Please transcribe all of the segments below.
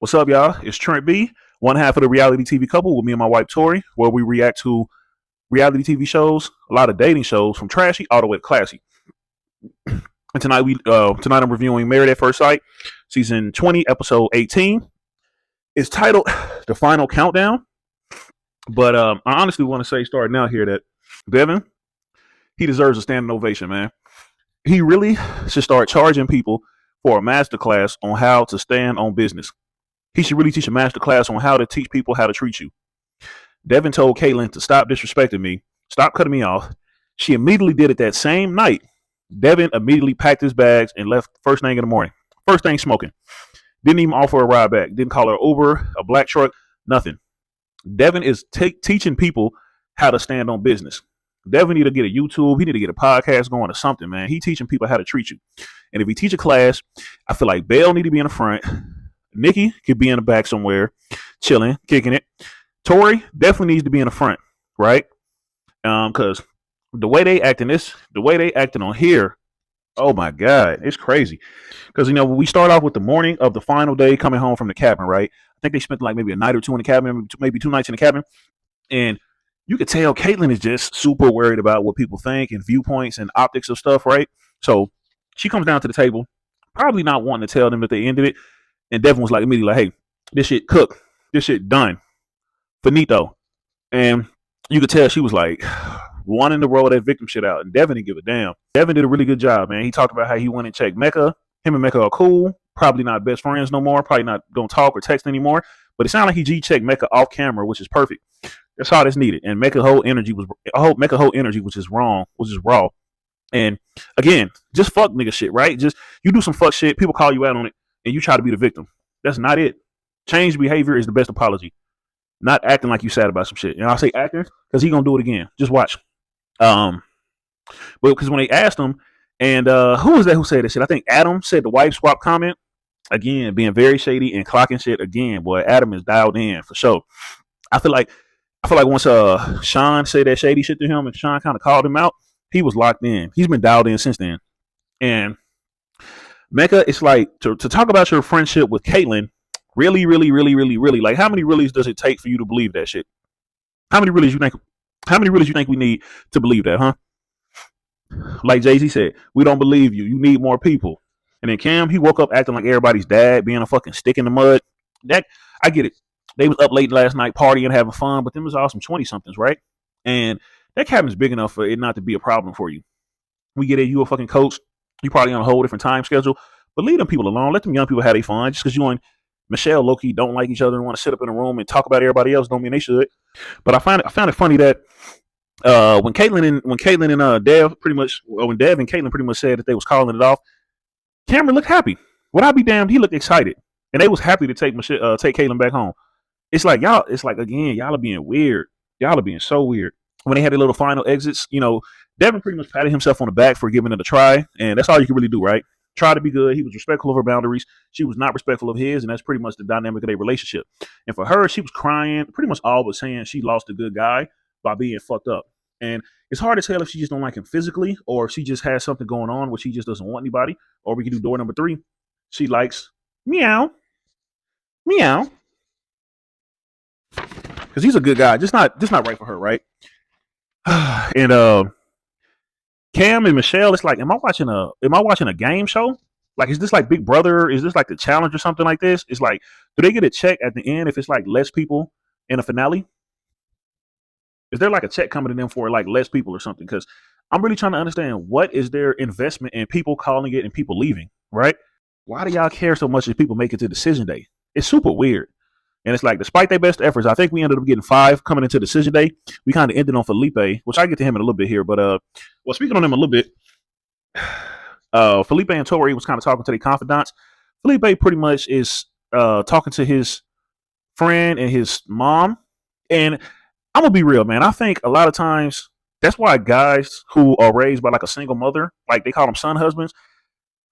What's up, y'all? It's Trent B, one half of the reality TV couple with me and my wife Tori, where we react to reality TV shows, a lot of dating shows, from trashy all the way to classy. And tonight I'm reviewing Married at First Sight, season 20, episode 18. It's titled "The Final Countdown." But I honestly want to say, starting out here, that Devin, he deserves a standing ovation, man. He really should start charging people for a master class on how to stand on business. He should really teach a master class on how to teach people how to treat you. Devin told Caitlyn to stop disrespecting me, stop cutting me off. She immediately did it that same night. Devin immediately packed his bags and left first thing in the morning. First thing smoking. Didn't even offer a ride back. Didn't call her Uber, a black truck, nothing. Devin is teaching people how to stand on business. Devin need to get a YouTube. He need to get a podcast going or something, man. He teaching people how to treat you. And if he teach a class, I feel like Belle need to be in the front. Nikki could be in the back somewhere, chilling, kicking it. Tori definitely needs to be in the front, right? Because the way they acting on here, oh my God, it's crazy. Because we start off with the morning of the final day coming home from the cabin, right? I think they spent like maybe a night or two in the cabin, maybe 2 nights in the cabin, and you could tell Caitlyn is just super worried about what people think and viewpoints and optics of stuff, right? So she comes down to the table, probably not wanting to tell them that they ended it. And Devin was like immediately like, hey, this shit cooked. This shit done. Finito. And you could tell she was like wanting to roll that victim shit out. And Devin didn't give a damn. Devin did a really good job, man. He talked about how he went and checked Mecca. Him and Mecca are cool. Probably not best friends no more. Probably not going to talk or text anymore. But it sounded like he G-checked Mecca off camera, which is perfect. That's all that's needed. And Mecca's whole energy was which is wrong, which is raw. And again, just fuck nigga shit, right? Just you do some fuck shit, people call you out on it, and you try to be the victim. That's not it. Changed behavior is the best apology. Not acting like you sad about some shit. And I'll say acting because he gonna do it again. Just watch. But because when they asked him, and who was that who said that shit? I think Adam said the wife swap comment. Again, being very shady and clocking shit again. Boy, Adam is dialed in for sure. I feel like once Sean said that shady shit to him and Sean kind of called him out, he was locked in. He's been dialed in since then. And Mecca, it's like to talk about your friendship with Caitlyn, really, really, really, really, really. Like, how many reallys does it take for you to believe that shit? How many reallys you think we need to believe that, huh? Like Jay-Z said, we don't believe you. You need more people. And then Cam, he woke up acting like everybody's dad, being a fucking stick in the mud. That I get it. They was up late last night partying, having fun, but them was all some 20-somethings, right? And that cabin's big enough for it not to be a problem for you. We get it, you a fucking coach. You probably on a whole different time schedule, but leave them people alone. Let them young people have their fun. Just because you and Michelle low-key don't like each other and want to sit up in a room and talk about everybody else, don't mean they should. But I found it funny that when Dev and Caitlyn pretty much said that they was calling it off, Cameron looked happy. Would I be damned? He looked excited, and they was happy to take Caitlyn back home. It's like y'all. It's like again, y'all are being weird. Y'all are being so weird. When they had their little final exits, Devin pretty much patted himself on the back for giving it a try, and that's all you can really do, right? Try to be good. He was respectful of her boundaries. She was not respectful of his, and that's pretty much the dynamic of their relationship. And for her, she was crying, pretty much all but saying she lost a good guy by being fucked up. And it's hard to tell if she just don't like him physically, or if she just has something going on where she just doesn't want anybody. Or we can do door number 3. She likes meow, meow, because he's a good guy. Just not right for her, right? And Cam and Michelle, it's like, am I watching a game show? Like, is this like Big Brother? Is this like the challenge or something like this? It's like, do they get a check at the end if it's like less people in a finale? Is there like a check coming to them for like less people or something? Because I'm really trying to understand, what is their investment in people calling it and people leaving, right? Why do y'all care so much if people make it to decision day? It's super weird. And it's like, despite their best efforts, I think we ended up getting 5 coming into decision day. We kind of ended on Felipe, which I get to him in a little bit here. But well, speaking on him a little bit, Felipe and Tori was kind of talking to their confidants. Felipe pretty much is talking to his friend and his mom. And I'm gonna be real, man. I think a lot of times that's why guys who are raised by like a single mother, like they call them son husbands,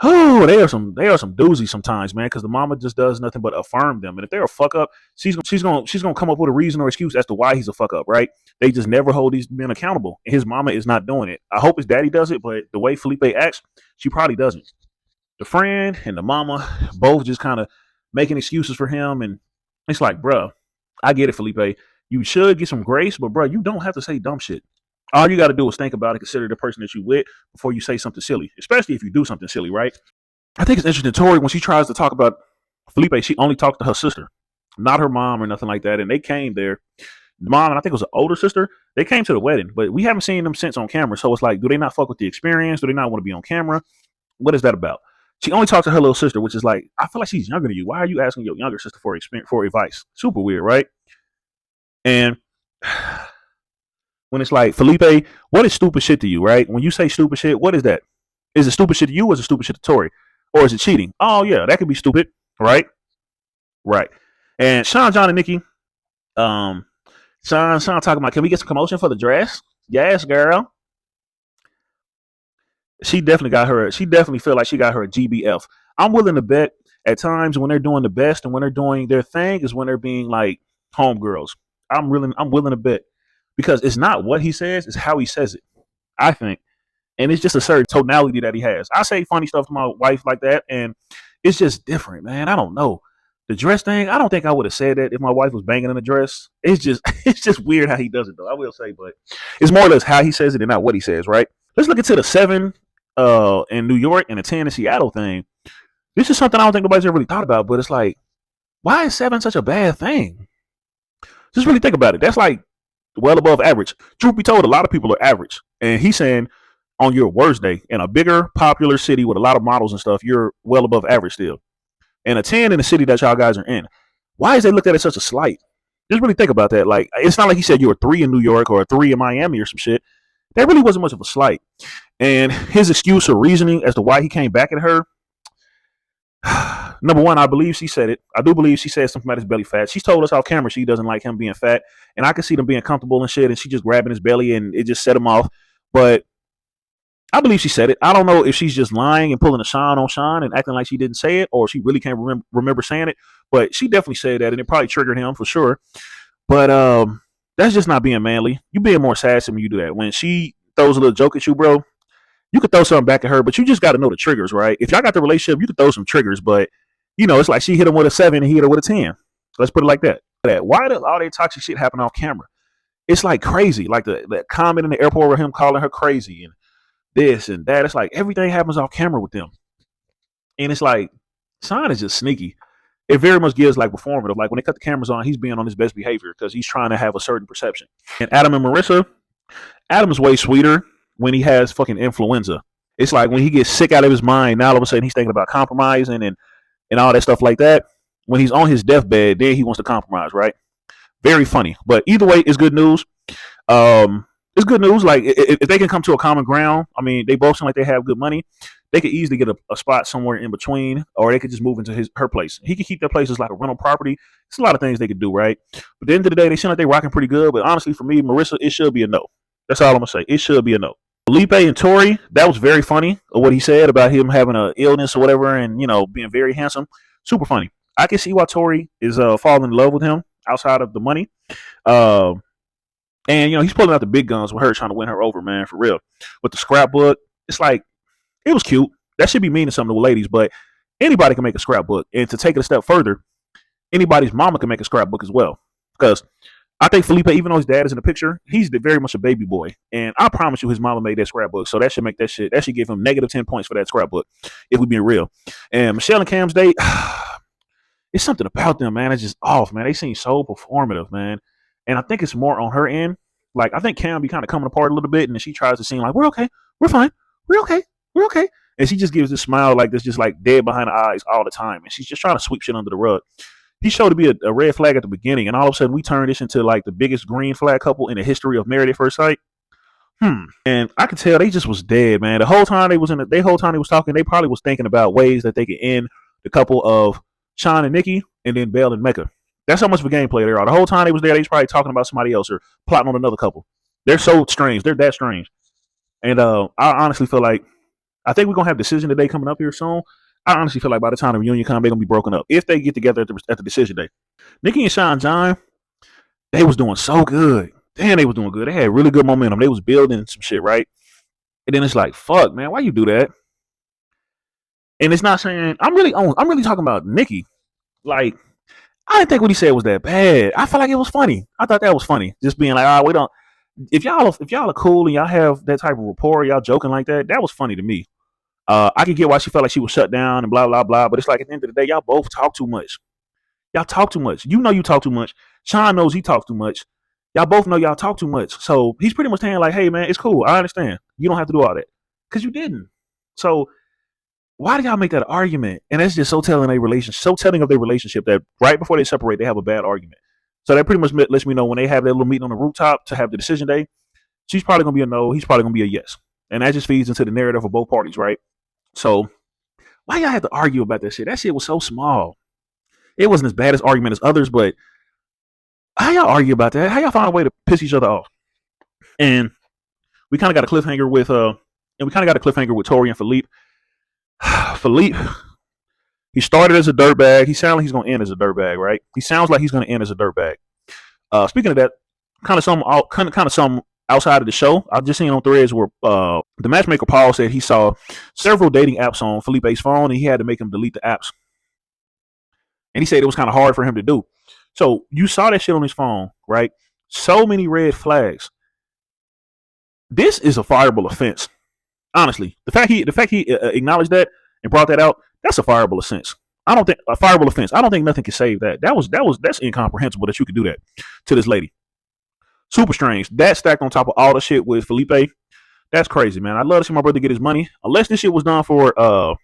oh, they are some doozies sometimes, man, because the mama just does nothing but affirm them. And if they're a fuck up, she's gonna come up with a reason or excuse as to why he's a fuck up, right? They just never hold these men accountable. And his mama is not doing it. I hope his daddy does it, but the way Felipe acts, she probably doesn't. The friend and the mama both just kind of making excuses for him. And it's like, bruh, I get it, Felipe. You should get some grace, but bruh, you don't have to say dumb shit. All you got to do is think about it, consider the person that you with before you say something silly, especially if you do something silly, right? I think it's interesting, Tori, when she tries to talk about Felipe, she only talks to her sister, not her mom or nothing like that. And they came there. Mom and I think it was an older sister. They came to the wedding, but we haven't seen them since on camera. So it's like, do they not fuck with the experience? Do they not want to be on camera? What is that about? She only talks to her little sister, which is like, I feel like she's younger than you. Why are you asking your younger sister for experience, for advice? Super weird, right? And when it's like, Felipe, what is stupid shit to you, right? When you say stupid shit, what is that? Is it stupid shit to you or is it stupid shit to Tori? Or is it cheating? Oh, yeah, that could be stupid, right? Right. And Sean, John, and Nikki, um, Sean talking about, can we get some commotion for the dress? Yes, girl. She definitely got her. She definitely feel like she got her a GBF. I'm willing to bet at times when they're doing the best and when they're doing their thing is when they're being like homegirls. I'm willing to bet because it's not what he says, it's how he says it. I think, and it's just a certain tonality that he has. I say funny stuff to my wife like that, and it's just different, man. I don't know. The dress thing, I don't think I would have said that if my wife was banging in a dress. It's just it's just weird how he does it though. I will say, but it's more or less how he says it and not what he says, right? Let's look into the 7 in New York and the 10 in Seattle thing. This is something I don't think nobody's ever really thought about, but it's like, why is 7 such a bad thing? Just really think about it. That's like well above average. Truth be told, a lot of people are average. And he's saying on your worst day in a bigger, popular city with a lot of models and stuff, you're well above average still. And a 10 in the city that y'all guys are in. Why is they looked at it such a slight? Just really think about that. Like, it's not like he said you were 3 in New York or 3 in Miami or some shit. That really wasn't much of a slight. And his excuse or reasoning as to why he came back at her, number one, I believe she said it. I do believe she said something about his belly fat. She's told us off camera she doesn't like him being fat. And I can see them being comfortable and shit. And she just grabbing his belly and it just set him off. But I believe she said it. I don't know if she's just lying and pulling a Sean on Sean and acting like she didn't say it, or she really can't remember saying it. But she definitely said that, and it probably triggered him for sure. But that's just not being manly. You being more sassy when you do that. When she throws a little joke at you, bro, you could throw something back at her, but you just got to know the triggers, right? If y'all got the relationship, you could throw some triggers, but it's like she hit him with a 7 and he hit her with a 10. Let's put it like that. Why does all that toxic shit happen off camera? It's like crazy. Like that comment in the airport with him calling her crazy and this and that. It's like everything happens off camera with them. And it's like, Sean is just sneaky. It very much gives like performative. Like when they cut the cameras on, he's being on his best behavior because he's trying to have a certain perception. And Adam and Marissa, Adam's way sweeter when he has fucking influenza. It's like when he gets sick out of his mind, now all of a sudden he's thinking about compromising and all that stuff like that. When he's on his deathbed, then he wants to compromise, right? Very funny. But either way, it's good news. It's good news. Like if they can come to a common ground, I mean, they both seem like they have good money. They could easily get a spot somewhere in between, or they could just move into her place. He could keep their place as like a rental property. It's a lot of things they could do, right? But at the end of the day, they seem like they're rocking pretty good. But honestly, for me, Marissa, it should be a no. That's all I'm gonna say. It should be a no. Felipe and Tori, that was very funny. What he said about him having an illness or whatever, and being very handsome. Super funny. I can see why Tori is falling in love with him outside of the money. And he's pulling out the big guns with her, trying to win her over, man, for real. With the scrapbook, it's like it was cute. That should be meaning something to the ladies, but anybody can make a scrapbook. And to take it a step further, anybody's mama can make a scrapbook as well. Because I think Felipe, even though his dad is in the picture, he's very much a baby boy. And I promise you his mama made that scrapbook. So that should make that should give him negative 10 points for that scrapbook, if we being real. And Michelle and Cam's date, it's something about them, man. It's just off, man. They seem so performative, man. And I think it's more on her end. Like, I think Cam be kind of coming apart a little bit, and then she tries to seem like, we're okay. We're fine. We're okay. We're okay. And she just gives this smile like this, just like dead behind the eyes all the time. And she's just trying to sweep shit under the rug. He showed to be a red flag at the beginning, and all of a sudden we turned this into like the biggest green flag couple in the history of Married at First Sight. And I could tell they just was dead, man. The whole time they was talking, they probably was thinking about ways that they could end the couple of Sean and Nikki, and then Belle and Mecca. That's how much of a gameplay they are. The whole time they was there, they was probably talking about somebody else or plotting on another couple. They're so strange. They're that strange. And I honestly feel like, I think we're going to have a decision today coming up here soon. I honestly feel like by the time the reunion comes, they're going to be broken up. If they get together at the decision day. Nikki and Sean John, they was doing so good. Damn, they was doing good. They had really good momentum. They was building some shit, right? And then it's like, fuck, man, why you do that? And it's not saying, I'm really talking about Nikki. like, I didn't think what he said was that bad. I felt like it was funny. I thought that was funny. Just being like, ah, we don't. If y'all are cool and y'all have that type of rapport, y'all joking like that, that was funny to me. I could get why she felt like she was shut down and blah blah blah. But it's like at the end of the day, y'all both talk too much. Y'all talk too much. You know you talk too much. Sean knows he talks too much. Y'all both know y'all talk too much. So he's pretty much saying like, hey man, it's cool. I understand. You don't have to do all that because you didn't. So why did y'all make that an argument? And that's just so telling a relationship, so telling of their relationship that right before they separate, they have a bad argument. So that pretty much lets me know when they have their little meeting on the rooftop to have the decision day, she's probably gonna be a no. He's probably gonna be a yes. And that just feeds into the narrative of both parties, right? So why y'all have to argue about that shit? That shit was so small. It wasn't as bad as argument as others, but how y'all argue about that? How y'all find a way to piss each other off? And we kind of got a cliffhanger with Tori and Philippe. Philippe, he started as a dirtbag. He sounds like he's gonna end as a dirtbag, right? He sounds like he's gonna end as a dirtbag. Speaking of that, kind of some outside of the show. I've just seen on threads where the matchmaker Paul said he saw several dating apps on Felipe's phone, and he had to make him delete the apps. And he said it was kind of hard for him to do. So you saw that shit on his phone, right? So many red flags. This is a fireable offense. Honestly, the fact he acknowledged that and brought that out, that's a fireable offense. I don't think a fireable offense. I don't think nothing can save that. That's incomprehensible that you could do that to this lady. Super strange. That stacked on top of all the shit with Felipe. That's crazy, man. I'd love to see my brother get his money. Unless this shit was done for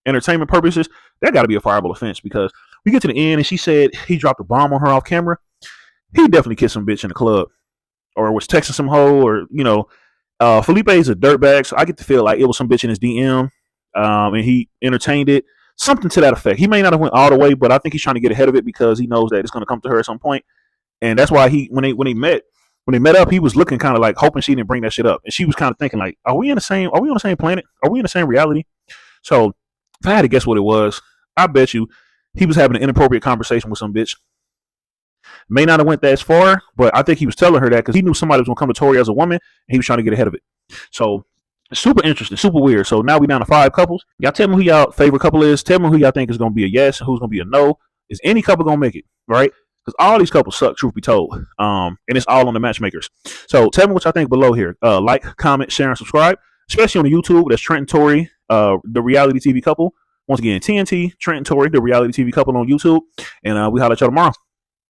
entertainment purposes, that got to be a fireable offense because we get to the end and she said he dropped a bomb on her off camera. He definitely kissed some bitch in the club or was texting some hoe or, Felipe is a dirtbag, so I get to feel like it was some bitch in his DM and he entertained it. Something to that effect. He may not have went all the way, but I think he's trying to get ahead of it because he knows that it's going to come to her at some point. And that's why when they met up, he was looking kind of like hoping she didn't bring that shit up. And she was kind of thinking like, are we on the same planet? Are we in the same reality? So if I had to guess what it was, I bet you he was having an inappropriate conversation with some bitch. May not have went that far, but I think he was telling her that because he knew somebody was going to come to Tori as a woman, and he was trying to get ahead of it. So super interesting, super weird. So now we down to 5 couples. Y'all tell me who y'all favorite couple is. Tell me who y'all think is going to be a yes and who's going to be a no. Is any couple going to make it, right? Because all these couples suck, truth be told. And it's all on the matchmakers. So tell me what y'all think below here. Like, comment, share, and subscribe. Especially on the YouTube. That's Trent and Tori, the reality TV couple. Once again, TNT, Trent and Tori, the reality TV couple on YouTube. And we holler at y'all tomorrow.